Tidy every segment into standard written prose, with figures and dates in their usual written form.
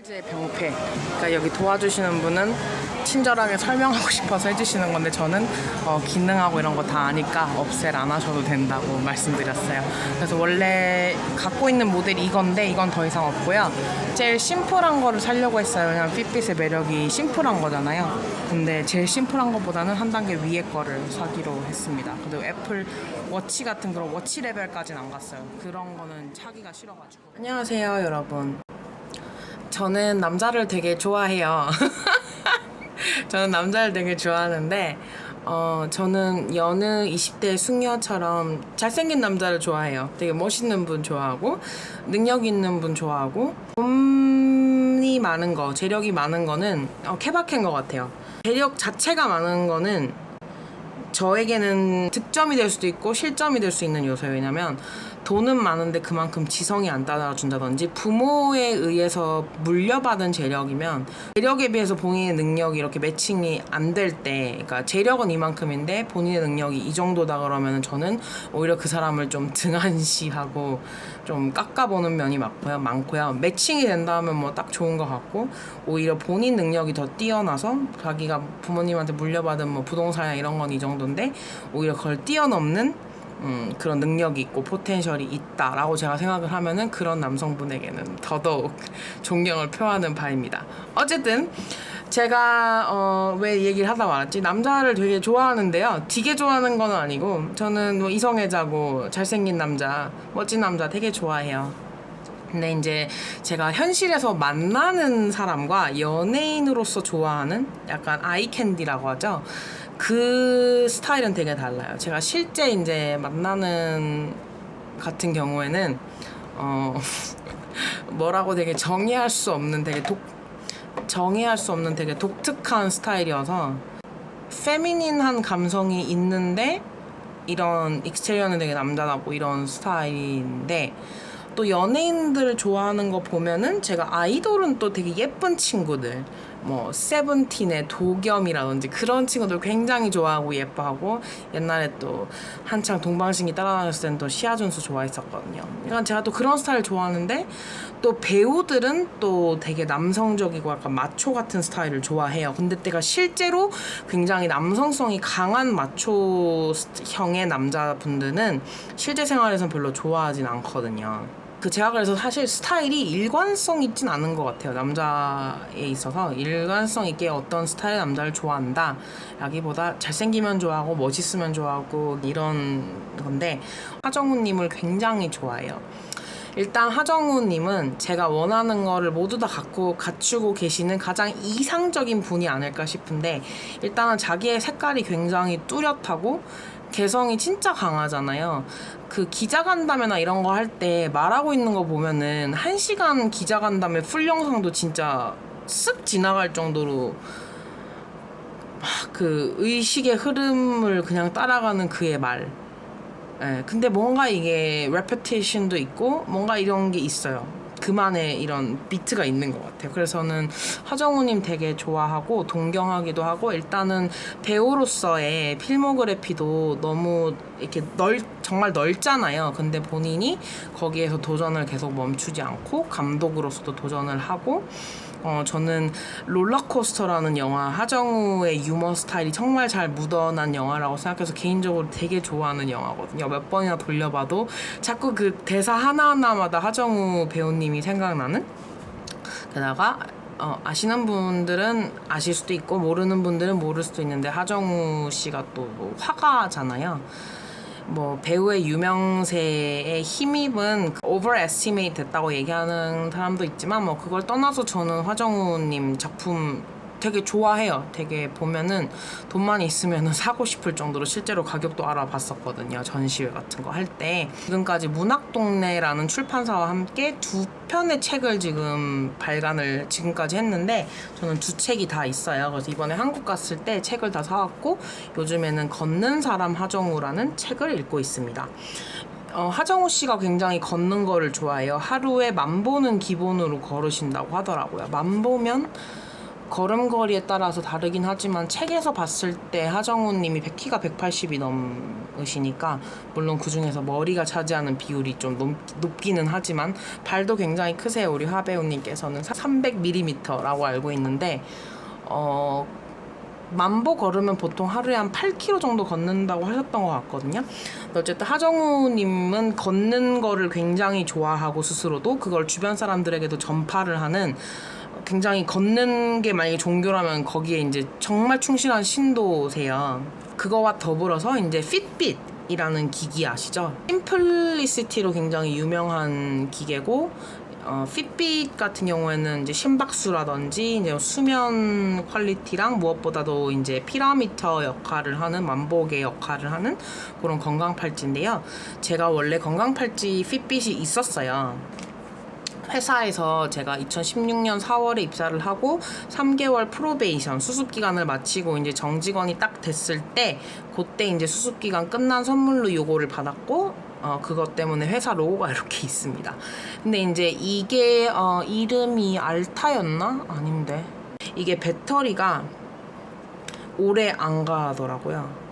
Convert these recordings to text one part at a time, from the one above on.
제 병폐. 그러니까 여기 도와주시는 분은 친절하게 설명하고 싶어서 해주시는 건데 저는 기능하고 이런 거 다 아니까 업셀 안 하셔도 된다고 말씀드렸어요. 그래서 원래 갖고 있는 모델이 이건데 이건 더 이상 없고요. 제일 심플한 거를 사려고 했어요. 왜냐면 핏빗의 매력이 심플한 거잖아요. 근데 제일 심플한 거보다는 한 단계 위에 거를 사기로 했습니다. 그리고 애플 워치 같은 그런 워치 레벨까지는 안 갔어요. 그런 거는 차기가 싫어가지고. 안녕하세요 여러분. 저는 남자를 되게 좋아해요. 저는 남자를 되게 좋아하는데 저는 여느 20대 숙녀처럼 잘생긴 남자를 좋아해요. 되게 멋있는 분 좋아하고 능력 있는 분 좋아하고 돈이 많은 거, 재력이 많은 거는 케바케인 것 같아요. 재력 자체가 많은 거는 저에게는 득점이 될 수도 있고 실점이 될 수 있는 요소예요. 왜냐면 돈은 많은데 그만큼 지성이 안 따라준다든지 부모에 의해서 물려받은 재력이면 재력에 비해서 본인의 능력이 이렇게 매칭이 안 될 때, 그러니까 재력은 이만큼인데 본인의 능력이 이 정도다 그러면 저는 오히려 그 사람을 좀 등한시하고 좀 깎아보는 면이 많고요. 매칭이 된다면 뭐 딱 좋은 것 같고 오히려 본인 능력이 더 뛰어나서 자기가 부모님한테 물려받은 뭐 부동산이나 이런 건 이 정도인데 오히려 그걸 뛰어넘는 그런 능력이 있고 포텐셜이 있다라고 제가 생각을 하면은 그런 남성분에게는 더더욱 존경을 표하는 바입니다. 어쨌든 제가 왜 얘기를 하다 말았지? 남자를 되게 좋아하는데요. 되게 좋아하는 건 아니고 저는 뭐 이성애자고 잘생긴 남자, 멋진 남자 되게 좋아해요. 근데 이제 제가 현실에서 만나는 사람과 연예인으로서 좋아하는 약간 아이캔디라고 하죠. 그 스타일은 되게 달라요. 제가 실제 이제 만나는 같은 경우에는 뭐라고 되게 정의할 수 없는 되게 독특한 스타일이어서 페미닌한 감성이 있는데 이런 익스테리어는 되게 남자다고 이런 스타일인데 또 연예인들을 좋아하는 거 보면은 제가 아이돌은 또 되게 예쁜 친구들 뭐 세븐틴의 도겸이라든지 그런 친구들 굉장히 좋아하고 예뻐하고 옛날에 또 한창 동방신기 따라다녔을 때는 또 시아준수 좋아했었거든요. 그러니까 제가 또 그런 스타일 좋아하는데 또 배우들은 또 되게 남성적이고 약간 마초 같은 스타일을 좋아해요. 근데 때가 실제로 굉장히 남성성이 강한 마초형의 남자분들은 실제 생활에서는 별로 좋아하진 않거든요. 제가 그래서 사실 스타일이 일관성 있진 않은 것 같아요. 남자에 있어서 일관성 있게 어떤 스타일의 남자를 좋아한다 라기보다 잘생기면 좋아하고 멋있으면 좋아하고 이런 건데 하정우님을 굉장히 좋아해요. 일단 하정우님은 제가 원하는 거를 모두 다 갖추고 계시는 가장 이상적인 분이 아닐까 싶은데 일단은 자기의 색깔이 굉장히 뚜렷하고 개성이 진짜 강하잖아요. 그 기자간담회나 이런 거 할 때 말하고 있는 거 보면은 1시간 기자간담회 풀 영상도 진짜 쓱 지나갈 정도로 그 의식의 흐름을 그냥 따라가는 그의 말. 예, 근데 뭔가 이게 레피테이션도 있고 뭔가 이런 게 있어요. 그만의 이런 비트가 있는 것 같아요. 그래서 저는 하정우님 되게 좋아하고 동경하기도 하고 일단은 배우로서의 필모그래피도 너무 이렇게 정말 넓잖아요. 근데 본인이 거기에서 도전을 계속 멈추지 않고 감독으로서도 도전을 하고 저는 롤러코스터라는 영화 하정우의 유머 스타일이 정말 잘 묻어난 영화라고 생각해서 개인적으로 되게 좋아하는 영화거든요. 몇 번이나 돌려봐도 자꾸 그 대사 하나하나마다 하정우 배우님이 생각나는. 게다가 아시는 분들은 아실 수도 있고 모르는 분들은 모를 수도 있는데 하정우 씨가 또 뭐 화가잖아요. 뭐 배우의 유명세에 힘입은 overestimate 됐다고 얘기하는 사람도 있지만 뭐 그걸 떠나서 저는 화정우님 작품 되게 좋아해요. 되게 보면은 돈만 있으면은 사고 싶을 정도로 실제로 가격도 알아봤었거든요. 전시회 같은 거 할 때. 지금까지 문학동네라는 출판사와 함께 2편의 책을 지금 발간을 지금까지 했는데 저는 2책이 다 있어요. 그래서 이번에 한국 갔을 때 책을 다 사왔고 요즘에는 걷는 사람 하정우라는 책을 읽고 있습니다. 하정우 씨가 굉장히 걷는 거를 좋아해요. 하루에 10,000보는 기본으로 걸으신다고 하더라고요. 10,000보면 걸음걸이에 따라서 다르긴 하지만 책에서 봤을 때 하정우님이 키가 180이 넘으시니까 물론 그 중에서 머리가 차지하는 비율이 좀 높기는 하지만 발도 굉장히 크세요. 우리 하배우님께서는 300mm라고 알고 있는데 만보 걸으면 보통 하루에 한 8km 정도 걷는다고 하셨던 것 같거든요. 어쨌든 하정우님은 걷는 거를 굉장히 좋아하고 스스로도 그걸 주변 사람들에게도 전파를 하는 굉장히 걷는 게 만약에 종교라면 거기에 이제 정말 충실한 신도세요. 그거와 더불어서 이제 핏빗이라는 기기 아시죠? 심플리시티로 굉장히 유명한 기계고 핏빗 같은 경우에는 이제 심박수라든지 이제 수면 퀄리티랑 무엇보다도 이제 피라미터 역할을 하는 만보계 역할을 하는 그런 건강팔찌인데요. 제가 원래 건강팔찌 핏빗이 있었어요. 회사에서 제가 2016년 4월에 입사를 하고 3개월 프로베이션 수습기간을 마치고 이제 정직원이 딱 됐을 때 그때 이제 수습기간 끝난 선물로 요거를 받았고 그것 때문에 회사 로고가 이렇게 있습니다. 근데 이제 이게 이름이 알타였나? 아닌데 이게 배터리가 오래 안 가더라고요.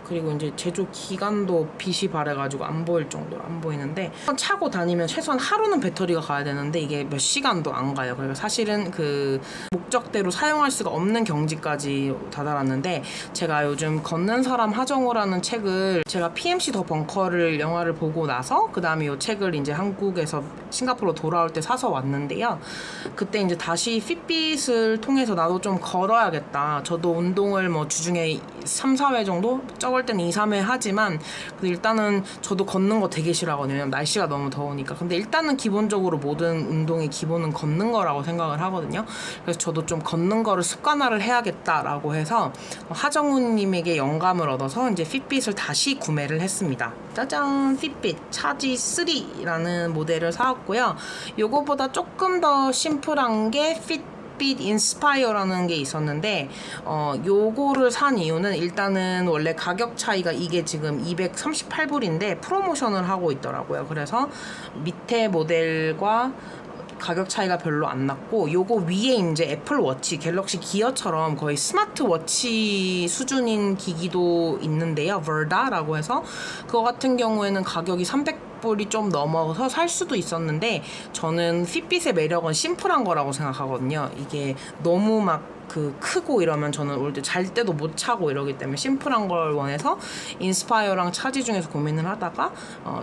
그리고 이제 제조 기간도 빛이 바래가지고 안 보일 정도로 안 보이는데 차고 다니면 최소한 하루는 배터리가 가야 되는데 이게 몇 시간도 안 가요. 그래서 사실은 그 목적대로 사용할 수가 없는 경지까지 다다랐는데 제가 요즘 걷는 사람 하정우라는 책을 제가 PMC 더 벙커를 영화를 보고 나서 그 다음에 이 책을 이제 한국에서 싱가포르로 돌아올 때 사서 왔는데요. 그때 이제 다시 핏빗을 통해서 나도 좀 걸어야겠다. 저도 운동을 뭐 주중에 3, 4회 정도 적을 때는 2, 3회 하지만 일단은 저도 걷는 거 되게 싫어하거든요. 왜냐면 날씨가 너무 더우니까. 근데 일단은 기본적으로 모든 운동의 기본은 걷는 거라고 생각을 하거든요. 그래서 저도 좀 걷는 거를 습관화를 해야겠다라고 해서 하정우님에게 영감을 얻어서 이제 핏빗을 다시 구매를 했습니다. 짜잔! 핏빗 차지 3라는 모델을 사왔고요. 요거보다 조금 더 심플한 게 핏빗 인스파이어라는 게 있었는데 요거를 산 이유는 일단은 원래 가격 차이가 이게 지금 238불인데 프로모션을 하고 있더라고요. 그래서 밑에 모델과 가격 차이가 별로 안 났고 요거 위에 이제 애플워치 갤럭시 기어처럼 거의 스마트워치 수준인 기기도 있는데요. 버다라고 해서 그거 같은 경우에는 가격이 300불이 좀 넘어서 살 수도 있었는데 저는 핏빗의 매력은 심플한 거라고 생각하거든요. 이게 너무 막 크고 이러면 저는 올 때 잘 때도 못 차고 이러기 때문에 심플한 걸 원해서 인스파이어랑 차지 중에서 고민을 하다가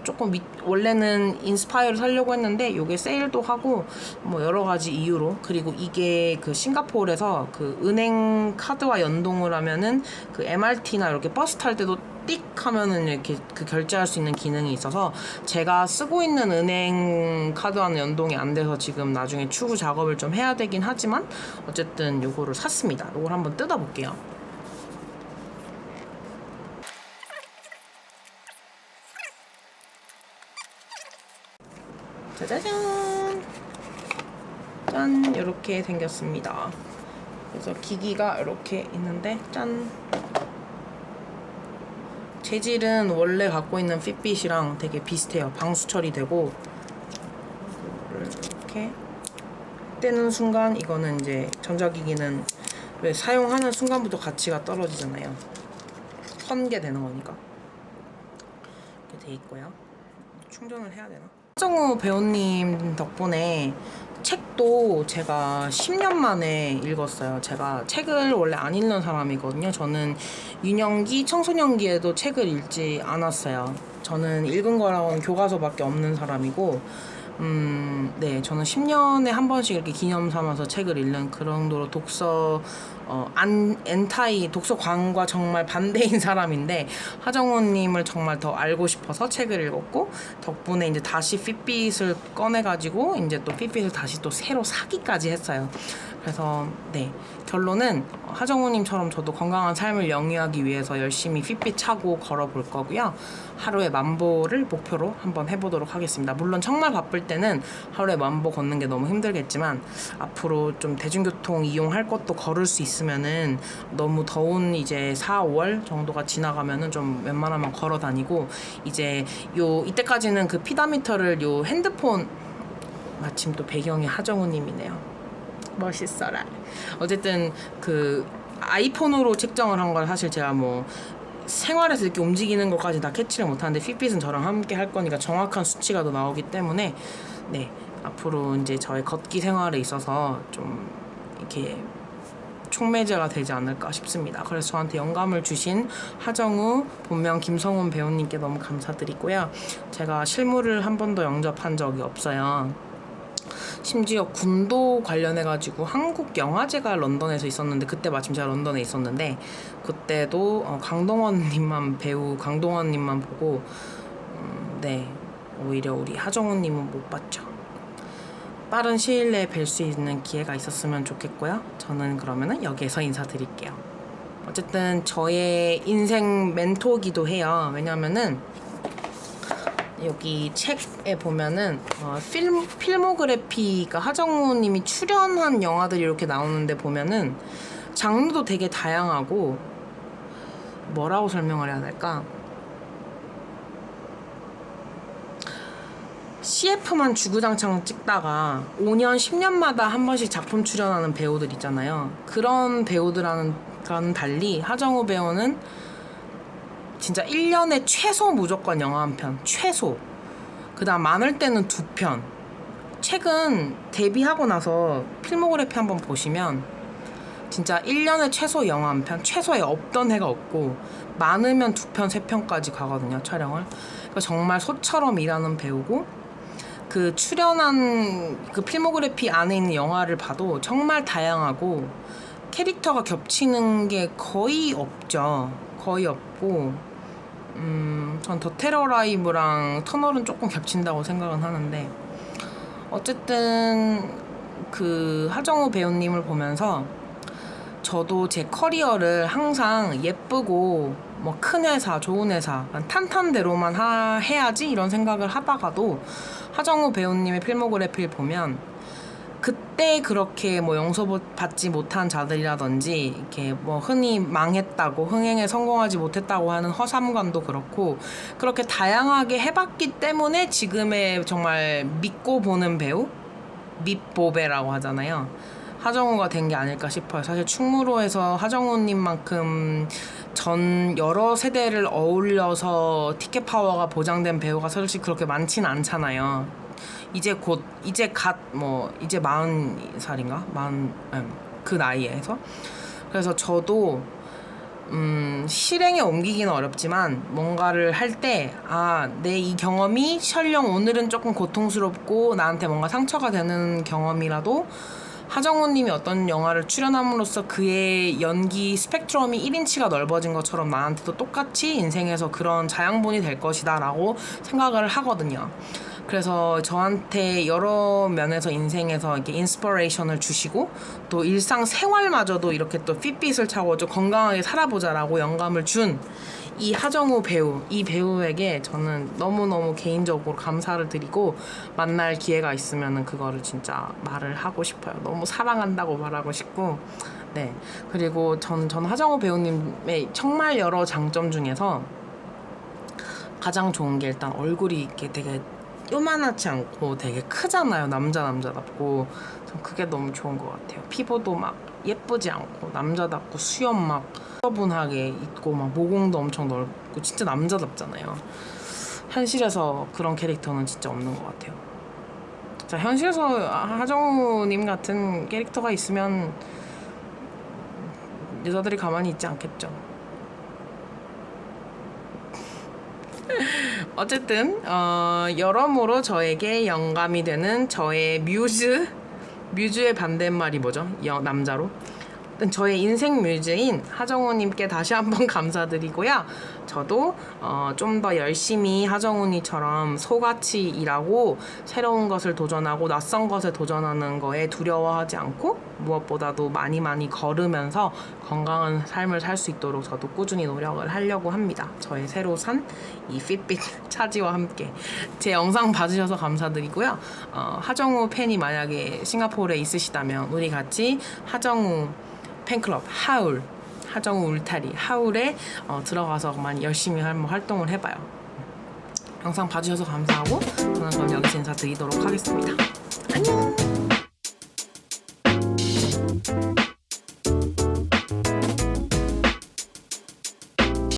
조금 원래는 인스파이어를 사려고 했는데 요게 세일도 하고 뭐 여러 가지 이유로 그리고 이게 그 싱가포르에서 그 은행 카드와 연동을 하면은 그 MRT나 이렇게 버스 탈 때도 띡 하면은 이렇게 그 결제할 수 있는 기능이 있어서 제가 쓰고 있는 은행 카드와는 연동이 안 돼서 지금 나중에 추후 작업을 좀 해야 되긴 하지만 어쨌든 요거를 샀습니다. 요걸 한번 뜯어볼게요. 짜자잔! 짠! 이렇게 생겼습니다. 그래서 기기가 이렇게 있는데 짠! 재질은 원래 갖고 있는 핏빗이랑 되게 비슷해요. 방수 처리되고 이렇게 떼는 순간 이거는 이제 전자기기는 왜 사용하는 순간부터 가치가 떨어지잖아요. 헌게되는 거니까 이렇게 돼 있고요. 충전을 해야 되나? 하정우 배우님 덕분에 책도 제가 10년 만에 읽었어요. 제가 책을 원래 안 읽는 사람이거든요. 저는 유년기, 청소년기에도 책을 읽지 않았어요. 저는 읽은 거랑은 교과서밖에 없는 사람이고 네, 저는 10년에 한 번씩 이렇게 기념 삼아서 책을 읽는 그런 정도로 엔타이 독서광과 정말 반대인 사람인데 하정우님을 정말 더 알고 싶어서 책을 읽었고 덕분에 이제 다시 핏빗을 꺼내가지고 이제 또 핏빗을 다시 또 새로 사기까지 했어요. 그래서 네, 결론은 하정우님처럼 저도 건강한 삶을 영위하기 위해서 열심히 핏빗 차고 걸어볼 거고요. 하루에 10,000보를 목표로 한번 해보도록 하겠습니다. 물론 정말 바쁠 때는 하루에 10,000보 걷는 게 너무 힘들겠지만 앞으로 좀 대중교통 이용할 것도 걸을 수 있으면은 너무 더운 이제 4, 5월 정도가 지나가면은 좀 웬만하면 걸어 다니고 이제 이때까지는 그 피다미터를 핸드폰 마침 또 배경이 하정우님이네요. 멋있어라. 어쨌든 그 아이폰으로 측정을 한 걸 사실 제가 뭐 생활에서 이렇게 움직이는 것까지 다 캐치를 못하는데 핏빗은 저랑 함께 할 거니까 정확한 수치가 더 나오기 때문에 네, 앞으로 이제 저의 걷기 생활에 있어서 좀 이렇게 촉매제가 되지 않을까 싶습니다. 그래서 저한테 영감을 주신 하정우, 본명 김성훈 배우님께 너무 감사드리고요. 제가 실무를 한 번도 영접한 적이 없어요. 심지어 군도 관련해가지고 한국 영화제가 런던에서 있었는데 그때 마침 제가 런던에 있었는데 그때도 강동원님만 배우 강동원님만 보고 네, 오히려 우리 하정우님은 못 봤죠. 빠른 시일 내에 뵐 수 있는 기회가 있었으면 좋겠고요. 저는 그러면은 여기에서 인사드릴게요. 어쨌든 저의 인생 멘토기도 해요. 왜냐면은 여기 책에 보면은 필모그래피가 하정우님이 출연한 영화들이 이렇게 나오는데 보면은 장르도 되게 다양하고 뭐라고 설명을 해야 될까? CF만 주구장창 찍다가 5년, 10년마다 한 번씩 작품 출연하는 배우들 있잖아요. 그런 배우들과는 달리 하정우 배우는 진짜 1년에 최소 무조건 영화 한 편, 최소. 그 다음 많을 때는 2편. 최근 데뷔하고 나서 필모그래피 한번 보시면 진짜 1년에 최소 영화 한 편, 최소에 없던 해가 없고 많으면 2편, 3편까지 가거든요, 촬영을. 그러니까 정말 소처럼 일하는 배우고 그 출연한 그 필모그래피 안에 있는 영화를 봐도 정말 다양하고 캐릭터가 겹치는 게 거의 없죠. 거의 없고 전 더 테러 라이브랑 터널은 조금 겹친다고 생각은 하는데 어쨌든 그 하정우 배우님을 보면서 저도 제 커리어를 항상 예쁘고 뭐 큰 회사, 좋은 회사, 탄탄대로만 해야지 이런 생각을 하다가도 하정우 배우님의 필모그래피를 보면 그때 그렇게 뭐 용서받지 못한 자들이라든지 이렇게 뭐 흔히 망했다고 흥행에 성공하지 못했다고 하는 허삼관도 그렇고 그렇게 다양하게 해봤기 때문에 지금의 정말 믿고 보는 배우? 밑보배라고 하잖아요. 하정우가 된 게 아닐까 싶어요. 사실 충무로에서 하정우님만큼 전 여러 세대를 어울려서 티켓 파워가 보장된 배우가 사실 그렇게 많진 않잖아요. 이제 40살인가? 그 나이에서. 그래서 저도 실행에 옮기기는 어렵지만 뭔가를 할 때 내 이 경험이 설령 오늘은 조금 고통스럽고 나한테 뭔가 상처가 되는 경험이라도 하정우님이 어떤 영화를 출연함으로써 그의 연기 스펙트럼이 1인치가 넓어진 것처럼 나한테도 똑같이 인생에서 그런 자양분이 될 것이다 라고 생각을 하거든요. 그래서 저한테 여러 면에서 인생에서 이렇게 인스퍼레이션을 주시고 또 일상생활마저도 이렇게 또 핏빛을 차고 좀 건강하게 살아보자라고 영감을 준 이 하정우 배우, 이 배우에게 저는 너무너무 개인적으로 감사를 드리고 만날 기회가 있으면 그거를 진짜 말을 하고 싶어요. 너무 사랑한다고 말하고 싶고 네. 그리고 전 하정우 배우님의 정말 여러 장점 중에서 가장 좋은 게 일단 얼굴이 이렇게 되게 요만하지 않고 되게 크잖아요. 남자답고 그게 너무 좋은 것 같아요. 피부도 막 예쁘지 않고 남자답고 수염 막 분하게 있고 막 모공도 엄청 넓고 진짜 남자답잖아요. 현실에서 그런 캐릭터는 진짜 없는 것 같아요. 자, 현실에서 하정우님 같은 캐릭터가 있으면 여자들이 가만히 있지 않겠죠. 어쨌든 여러모로 저에게 영감이 되는 저의 뮤즈의 반대말이 뭐죠? 남자로 저의 인생 뮤즈인 하정우님께 다시 한번 감사드리고요. 저도 좀 더 열심히 하정우님처럼 소같이 일하고 새로운 것을 도전하고 낯선 것에 도전하는 거에 두려워하지 않고 무엇보다도 많이 걸으면서 건강한 삶을 살 수 있도록 저도 꾸준히 노력을 하려고 합니다. 저의 새로 산 이 핏빛 차지와 함께 제 영상 봐주셔서 감사드리고요. 하정우 팬이 만약에 싱가포르에 있으시다면 우리 같이 하정우 팬클럽 하정우 울타리 하울에 들어가서 많이 열심히 한번 활동을 해봐요. 영상 봐주셔서 감사하고 저는 그럼 여기서 인사드리도록 하겠습니다. 안녕.